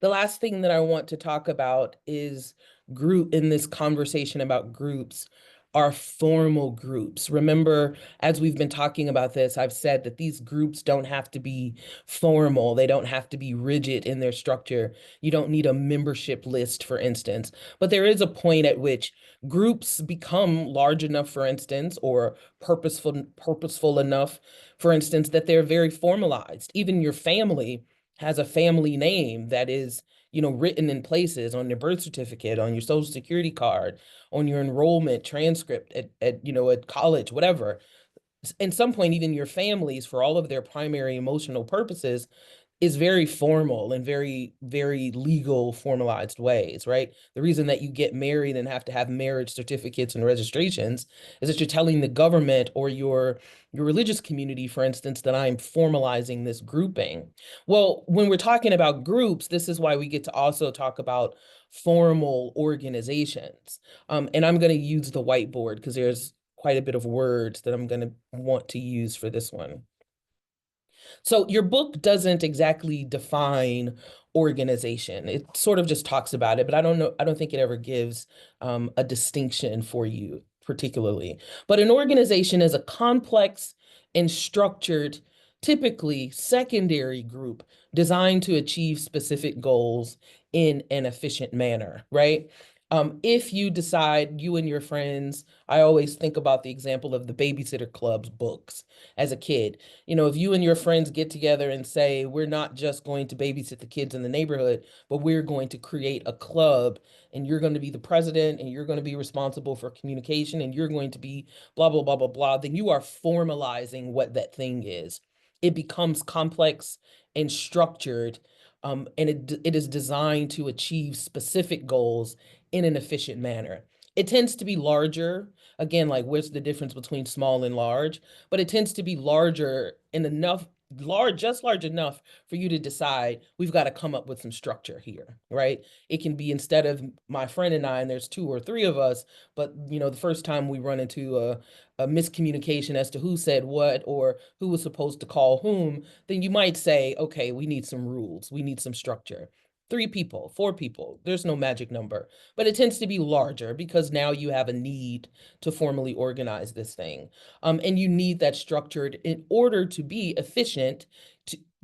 The last thing that I want to talk about is group in this conversation about groups are formal groups. Remember, as we've been talking about this, I've said that these groups don't have to be formal. They don't have to be rigid in their structure. You don't need a membership list, for instance. But there is a point at which groups become large enough, for instance, or purposeful enough, for instance, that they're very formalized. Even your family has a family name that is, written in places on your birth certificate, on your social security card, on your enrollment transcript at college, whatever. At some point, even your families, for all of their primary emotional purposes, is very formal and very, very legal, formalized ways, right? The reason that you get married and have to have marriage certificates and registrations is that you're telling the government or your religious community, for instance, that I'm formalizing this grouping. Well, when we're talking about groups, this is why we get to also talk about formal organizations. And I'm going to use the whiteboard because there's quite a bit of words that I'm going to want to use for this one. So your book doesn't exactly define organization. It sort of just talks about it, but I don't think it ever gives a distinction for you particularly. But an organization is a complex and structured, typically secondary group designed to achieve specific goals in an efficient manner, right? If you decide, you and your friends, I always think about the example of the Babysitter Club's books as a kid. If you and your friends get together and say, we're not just going to babysit the kids in the neighborhood, but we're going to create a club and you're going to be the president and you're going to be responsible for communication and you're going to be blah, blah, blah, blah, blah, then you are formalizing what that thing is. It becomes complex and structured, and it is designed to achieve specific goals in an efficient manner. It tends to be larger. Again, like what's the difference between small and large? But it tends to be larger and just large enough for you to decide we've got to come up with some structure here, right? It can be, instead of my friend and I, and there's two or three of us, but the first time we run into a miscommunication as to who said what or who was supposed to call whom, then you might say, okay, we need some rules, we need some structure. Three people, four people, there's no magic number, but it tends to be larger because now you have a need to formally organize this thing. And you need that structured in order to be efficient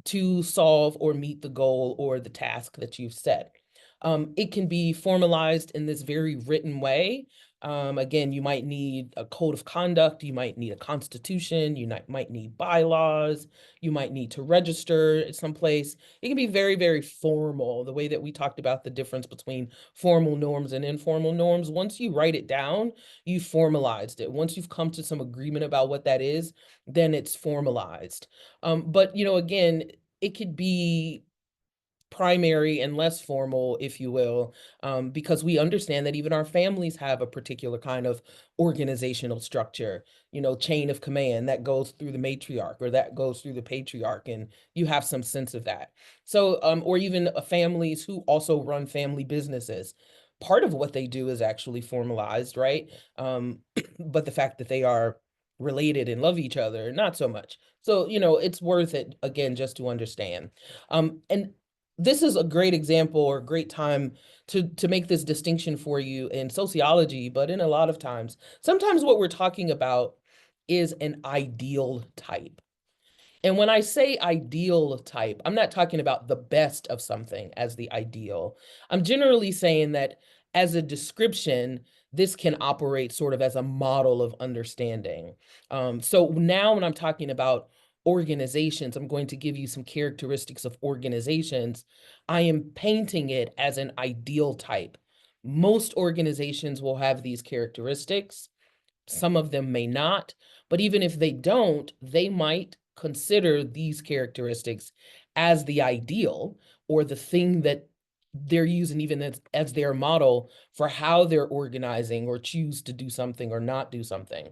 to solve or meet the goal or the task that you've set. It can be formalized in this very written way. Again, you might need a code of conduct, you might need a constitution, you might need bylaws, you might need to register at some place. It can be very, very formal, the way that we talked about the difference between formal norms and informal norms. Once you write it down, you formalized it. Once you've come to some agreement about what that is, then it's formalized. But again, it could be primary and less formal, if you will, because we understand that even our families have a particular kind of organizational structure, chain of command that goes through the matriarch or that goes through the patriarch, and you have some sense of that. So, or even families who also run family businesses. Part of what they do is actually formalized, right? But the fact that they are related and love each other, not so much. So, it's worth it, again, just to understand. And this is a great example or a great time to make this distinction for you in sociology, but in a lot of times, sometimes what we're talking about is an ideal type. And when I say ideal type, I'm not talking about the best of something as the ideal. I'm generally saying that as a description, this can operate sort of as a model of understanding. So now when I'm talking about organizations, I'm going to give you some characteristics of organizations. I am painting it as an ideal type. Most organizations will have these characteristics. Some of them may not, but even if they don't, they might consider these characteristics as the ideal or the thing that they're using even as their model for how they're organizing or choose to do something or not do something.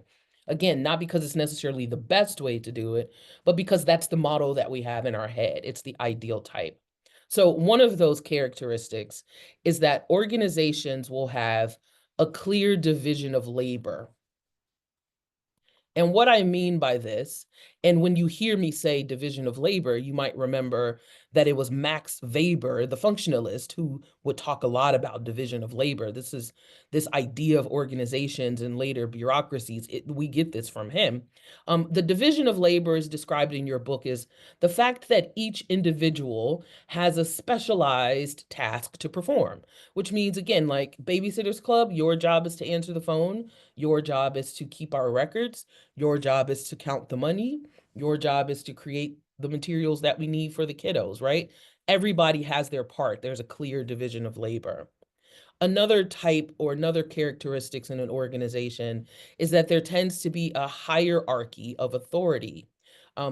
Again, not because it's necessarily the best way to do it, but because that's the model that we have in our head. It's the ideal type. So one of those characteristics is that organizations will have a clear division of labor. And what I mean by this And when you hear me say division of labor, you might remember that it was Max Weber, the functionalist, who would talk a lot about division of labor. This is this idea of organizations and later bureaucracies. We get this from him. The division of labor is described in your book as the fact that each individual has a specialized task to perform, which means, again, like Babysitter's Club, your job is to answer the phone, your job is to keep our records, your job is to count the money, your job is to create the materials that we need for the kiddos, right? Everybody has their part. There's a clear division of labor. Another type or another characteristics in an organization is that there tends to be a hierarchy of authority.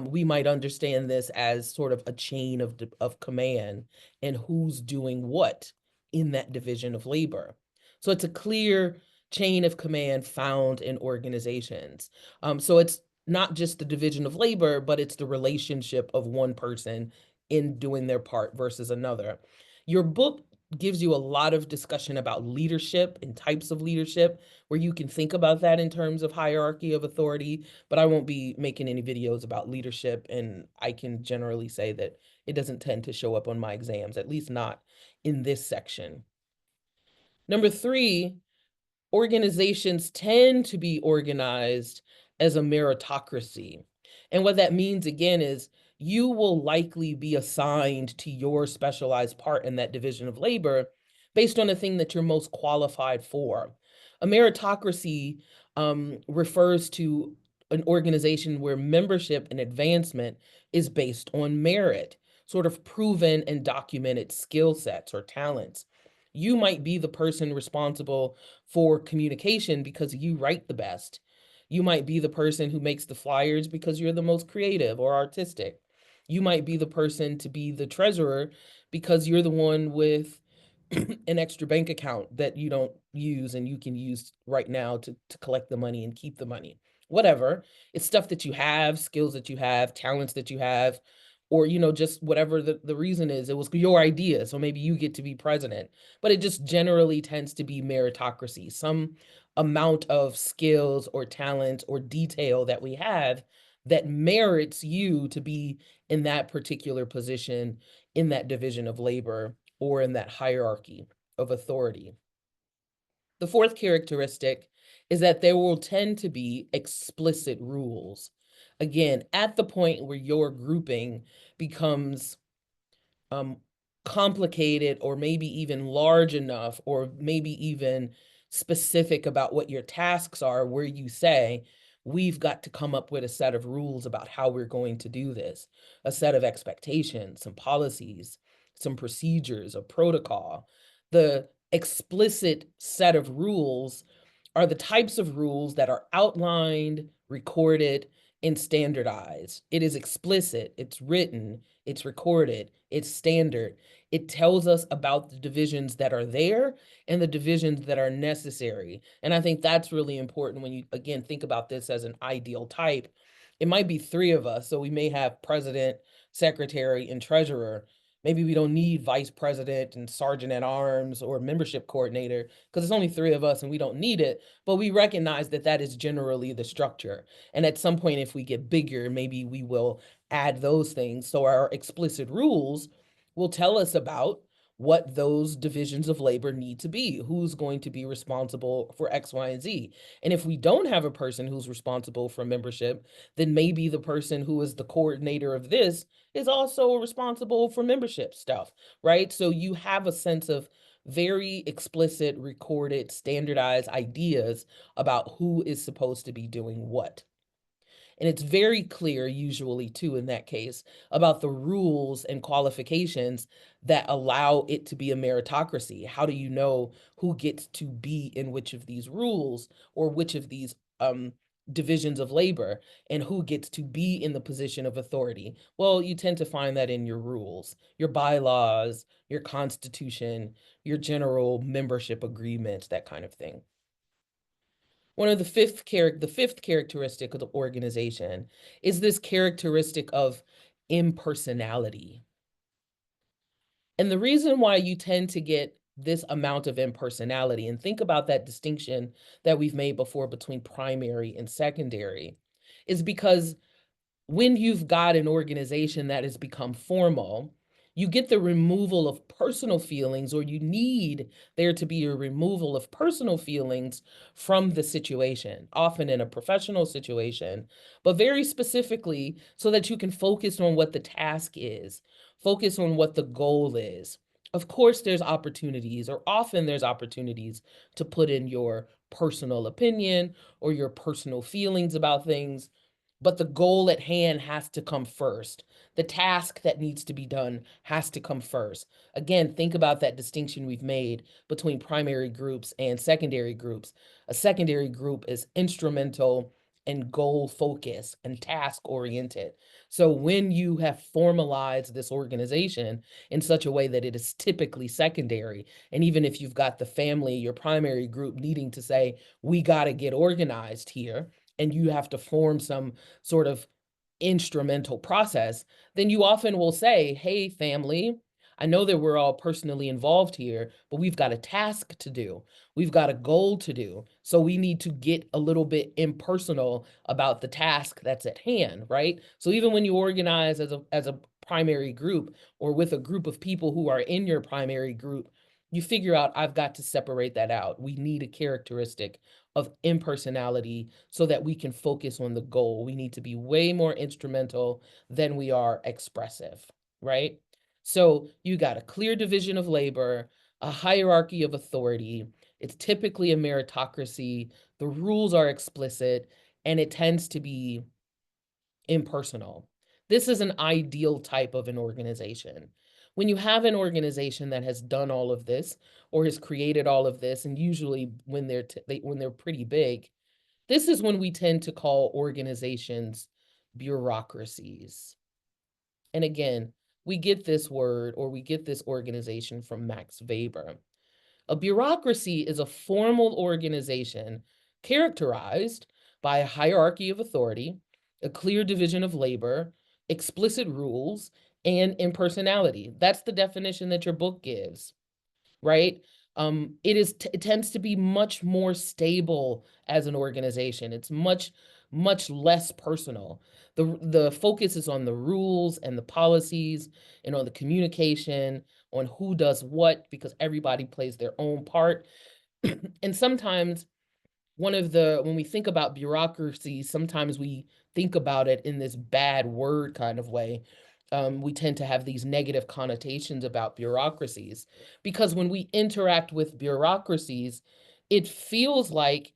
We might understand this as sort of a chain of command and who's doing what in that division of labor. So it's a clear chain of command found in organizations. So it's not just the division of labor, but it's the relationship of one person in doing their part versus another. Your book gives you a lot of discussion about leadership and types of leadership, where you can think about that in terms of hierarchy of authority, but I won't be making any videos about leadership, and I can generally say that it doesn't tend to show up on my exams, at least not in this section. Number three, organizations tend to be organized as a meritocracy. And what that means, again, is you will likely be assigned to your specialized part in that division of labor based on the thing that you're most qualified for. A meritocracy refers to an organization where membership and advancement is based on merit, sort of proven and documented skill sets or talents. You might be the person responsible for communication because you write the best. You might be the person who makes the flyers because you're the most creative or artistic. You might be the person to be the treasurer because you're the one with an extra bank account that you don't use and you can use right now to collect the money and keep the money. Whatever. It's stuff that you have, skills that you have, talents that you have, or just whatever the reason is. It was your idea, so maybe you get to be president. But it just generally tends to be meritocracy, some amount of skills or talent or detail that we have that merits you to be in that particular position in that division of labor or in that hierarchy of authority. The fourth characteristic is that there will tend to be explicit rules. Again, at the point where your grouping becomes um, complicated or maybe even large enough or maybe even specific about what your tasks are, where you say, we've got to come up with a set of rules about how we're going to do this, a set of expectations, some policies, some procedures, a protocol. The explicit set of rules are the types of rules that are outlined, recorded, and standardized. It is explicit, it's written, it's recorded, it's standard. It tells us about the divisions that are there and the divisions that are necessary. And I think that's really important when you, again, think about this as an ideal type. It might be three of us, so we may have president, secretary, and treasurer. Maybe we don't need vice president and sergeant at arms or membership coordinator because it's only three of us and we don't need it. But we recognize that that is generally the structure. And at some point, if we get bigger, maybe we will add those things. So our explicit rules will tell us about what those divisions of labor need to be, who's going to be responsible for X, Y, and Z. And if we don't have a person who's responsible for membership, then maybe the person who is the coordinator of this is also responsible for membership stuff, right? So you have a sense of very explicit, recorded, standardized ideas about who is supposed to be doing what. And it's very clear, usually, too, in that case, about the rules and qualifications that allow it to be a meritocracy. How do you know who gets to be in which of these rules or which of these divisions of labor and who gets to be in the position of authority? Well, you tend to find that in your rules, your bylaws, your constitution, your general membership agreements, that kind of thing. One of the fifth characteristic of the organization is this characteristic of impersonality. And the reason why you tend to get this amount of impersonality, and think about that distinction that we've made before between primary and secondary, is because when you've got an organization that has become formal, you get the removal of personal feelings, or you need there to be a removal of personal feelings from the situation, often in a professional situation, but very specifically so that you can focus on what the task is, focus on what the goal is. Of course, there's opportunities, or often there's opportunities to put in your personal opinion or your personal feelings about things, but the goal at hand has to come first. The task that needs to be done has to come first. Again, think about that distinction we've made between primary groups and secondary groups. A secondary group is instrumental and goal focused and task oriented. So when you have formalized this organization in such a way that it is typically secondary, and even if you've got the family, your primary group needing to say, we got to get organized here, and you have to form some sort of instrumental process, then you often will say, hey, family, I know that we're all personally involved here, but we've got a task to do. We've got a goal to do. So we need to get a little bit impersonal about the task that's at hand, right? So even when you organize as a primary group, or with a group of people who are in your primary group, you figure out, I've got to separate that out. We need a characteristic of impersonality so that we can focus on the goal. We need to be way more instrumental than we are expressive, right? So you got a clear division of labor, a hierarchy of authority. It's typically a meritocracy. The rules are explicit, and it tends to be impersonal. This is an ideal type of an organization. When you have an organization that has done all of this, or has created all of this, and usually when they're pretty big, this is when we tend to call organizations bureaucracies. And again, we get this word, or we get this organization, from Max Weber. A bureaucracy is a formal organization characterized by a hierarchy of authority, a clear division of labor, explicit rules, and impersonality. That's the definition that your book gives, right? It tends to be much more stable as an organization. It's much less personal. The focus is on the rules and the policies, and on the communication, on who does what, because everybody plays their own part. And sometimes when we think about bureaucracy, sometimes we think about it in this bad word kind of way. We tend to have these negative connotations about bureaucracies, because when we interact with bureaucracies, it feels like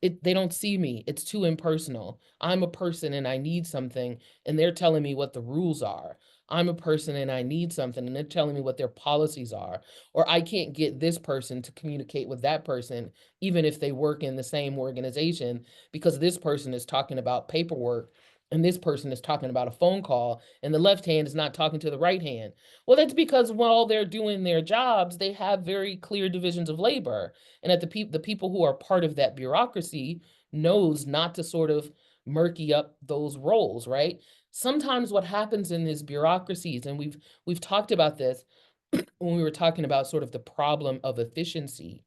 they don't see me. It's too impersonal. I'm a person and I need something, and they're telling me what the rules are. I'm a person and I need something, and they're telling me what their policies are. Or I can't get this person to communicate with that person, even if they work in the same organization, because this person is talking about paperwork and this person is talking about a phone call, and the left hand is not talking to the right hand. Well, that's because while they're doing their jobs, they have very clear divisions of labor. And at the people who are part of that bureaucracy knows not to sort of murky up those roles, right? Sometimes what happens in these bureaucracies, and we've talked about this when we were talking about sort of the problem of efficiency,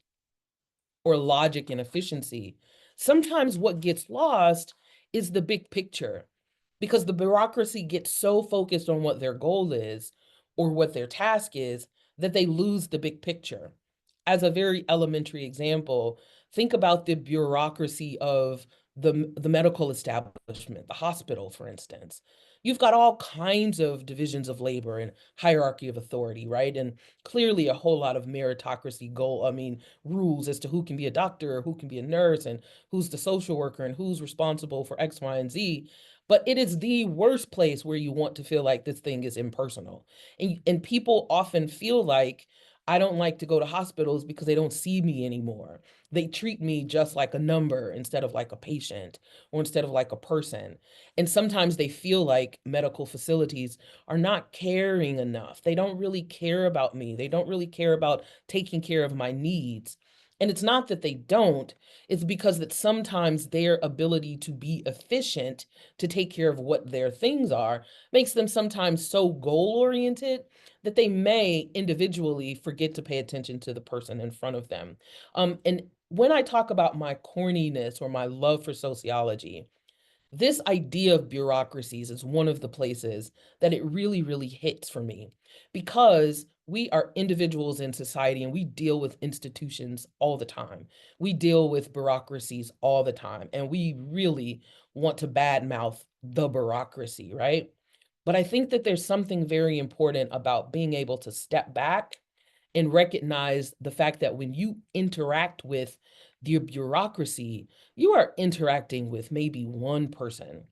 or logic and efficiency, sometimes what gets lost is the big picture, because the bureaucracy gets so focused on what their goal is, or what their task is, that they lose the big picture. As a very elementary example, think about the bureaucracy of the medical establishment, the hospital, for instance. You've got all kinds of divisions of labor and hierarchy of authority, right? And clearly a whole lot of meritocracy rules as to who can be a doctor, or who can be a nurse, and who's the social worker, and who's responsible for X, Y, and Z. But it is the worst place where you want to feel like this thing is impersonal. And people often feel like, I don't like to go to hospitals because they don't see me anymore. They treat me just like a number instead of like a patient, or instead of like a person. And sometimes they feel like medical facilities are not caring enough. They don't really care about me. They don't really care about taking care of my needs. And it's not that they don't, it's because that sometimes their ability to be efficient, to take care of what their things are, makes them sometimes so goal oriented that they may individually forget to pay attention to the person in front of them. And when I talk about my corniness or my love for sociology, this idea of bureaucracies is one of the places that it really, really hits for me because we are individuals in society and we deal with institutions all the time. We deal with bureaucracies all the time, and we really want to badmouth the bureaucracy, right? But I think that there's something very important about being able to step back and recognize the fact that when you interact with the bureaucracy, you are interacting with maybe one person,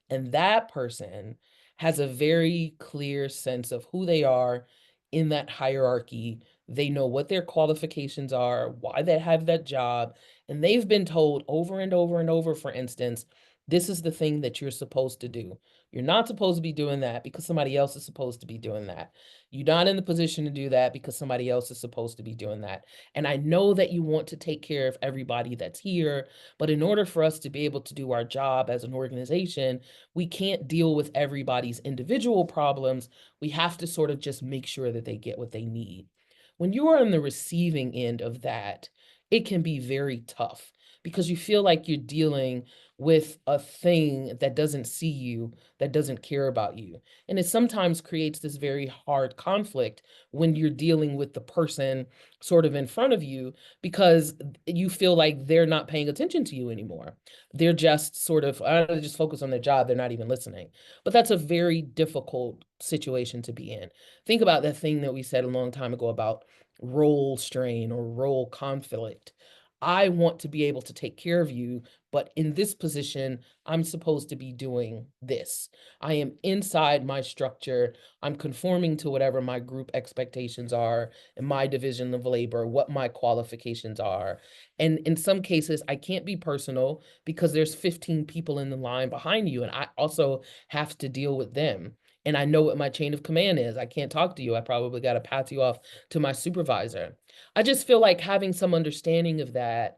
and that person has a very clear sense of who they are in that hierarchy. They know what their qualifications are, why they have that job, and they've been told over and over and over, for instance, this is the thing that you're supposed to do. You're not supposed to be doing that because somebody else is supposed to be doing that. You're not in the position to do that because somebody else is supposed to be doing that. And I know that you want to take care of everybody that's here, but in order for us to be able to do our job as an organization, we can't deal with everybody's individual problems. We have to sort of just make sure that they get what they need. When you are on the receiving end of that, it can be very tough because you feel like you're dealing with a thing that doesn't see you, that doesn't care about you. And it sometimes creates this very hard conflict when you're dealing with the person sort of in front of you because you feel like they're not paying attention to you anymore. They're just sort of, just focus on their job. They're not even listening. But that's a very difficult situation to be in. Think about that thing that we said a long time ago about role strain or role conflict. I want to be able to take care of you, but in this position, I'm supposed to be doing this. I am inside my structure. I'm conforming to whatever my group expectations are in my division of labor, what my qualifications are. And in some cases, I can't be personal because there's 15 people in the line behind you, and I also have to deal with them. And I know what my chain of command is. I can't talk to you. I probably got to pass you off to my supervisor. I just feel like having some understanding of that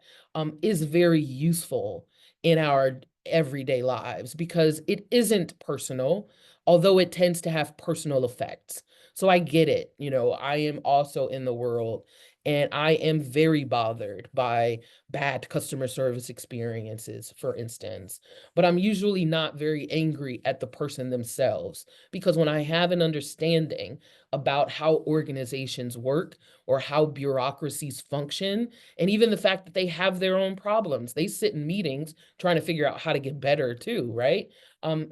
is very useful in our everyday lives because it isn't personal, although it tends to have personal effects. So I get it. I am also in the world and I am very bothered by bad customer service experiences, for instance. But I'm usually not very angry at the person themselves because when I have an understanding about how organizations work or how bureaucracies function, and even the fact that they have their own problems, they sit in meetings trying to figure out how to get better too, right?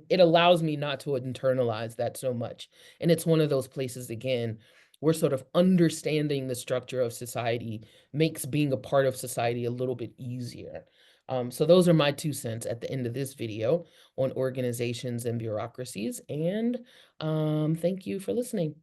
It allows me not to internalize that so much. And it's one of those places, again, where sort of understanding the structure of society makes being a part of society a little bit easier. So those are my 2 cents at the end of this video on organizations and bureaucracies. And thank you for listening.